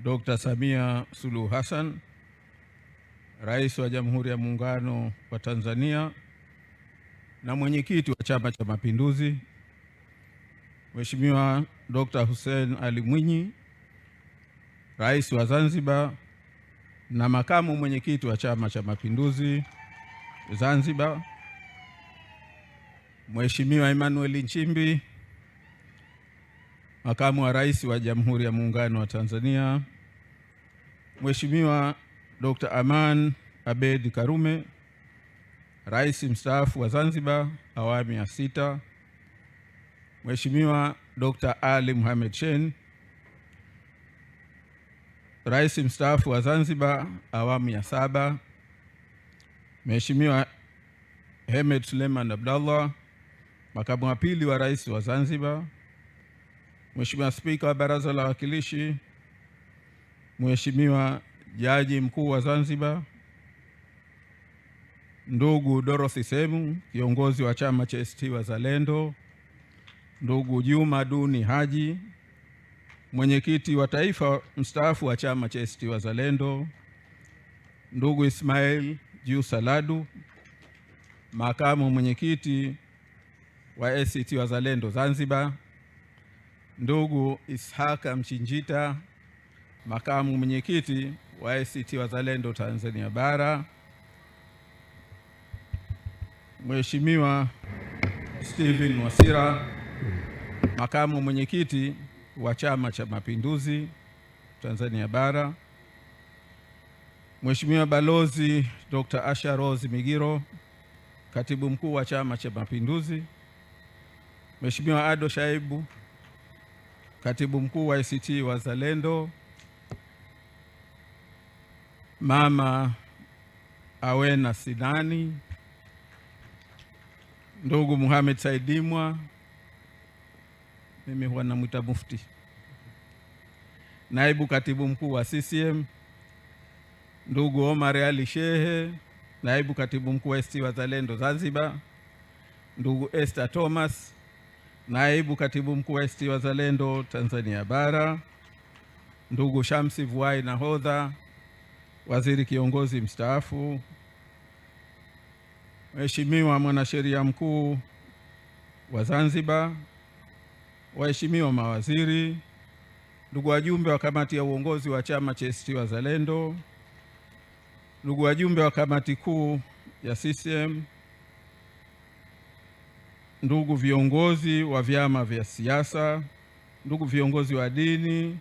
Dr. Samia Suluhu Hassan, Rais wa Jamhuri ya Muungano wa Tanzania na mwenyekiti wa Chama cha Mapinduzi, Mheshimiwa Dr. Hussein Ali Mwinyi, Rais wa Zanzibar na makamu mwenyekiti wa Chama cha Mapinduzi Zanzibar, Mheshimiwa Emmanuel Nchimbi, makamu wa Rais wa Jamhuri ya Muungano wa Tanzania, Mheshimiwa Dr. Aman Abed Karume, Rais mstaafu wa Zanzibar awamu ya 6, Mheshimiwa Dr. Ali Mohamed Shein, Rais mstaafu wa Zanzibar awamu ya 7, Mheshimiwa Hemed Suleiman Abdallah, makamu wa pili wa Rais wa Zanzibar, Mheshimiwa Spika wa Baraza la Wawakilishi, Mheshimiwa Jaji Mkuu wa Zanzibar, ndugu Dorothy Semu, kiongozi wa Chama cha ACT Wazalendo, ndugu Juma Duni Haji, mwenyekiti wa taifa mstaafu wa Chama cha ACT Wazalendo, ndugu Ismail Juu Saladu, makamu mwenyekiti wa ACT Wazalendo Zanzibar, ndugu Ishaka Mchinjita, makamu mwenyekiti wa ACT Wazalendo Tanzania Bara, Mheshimiwa Steven Wasira, makamu mwenyekiti wa Chama cha Mapinduzi Tanzania Bara, Mheshimiwa Balozi Dr. Asha Rose Migiro, katibu mkuu wa Chama cha Mapinduzi, Mheshimiwa Ado Shaibu, katibu mkuu wa ACT Wazalendo, Mama Awena Sinani, ndugu Muhammad Saidimwa, mimi huwa namuita mufti, naibu katibu mkuu wa CCM, ndugu Omar Ali Shehe, naibu katibu mkuu wa ACT Wazalendo Zanzibar, ndugu Esther Thomas, naibu katibu mkuu wa ACT Wazalendo Tanzania Bara, ndugu Shamsi Vuai Nahodha, waziri kiongozi mstaafu, Mheshimiwa mwanasheria mkuu wa Zanzibar, waheshimiwa mawaziri, ndugu wajumbe wa kamati ya uongozi wa Chama cha ACT Wazalendo, ndugu wajumbe wa kamati kuu ya CCM, ndugu viongozi wa vyama vya siasa, ndugu viongozi wa dini,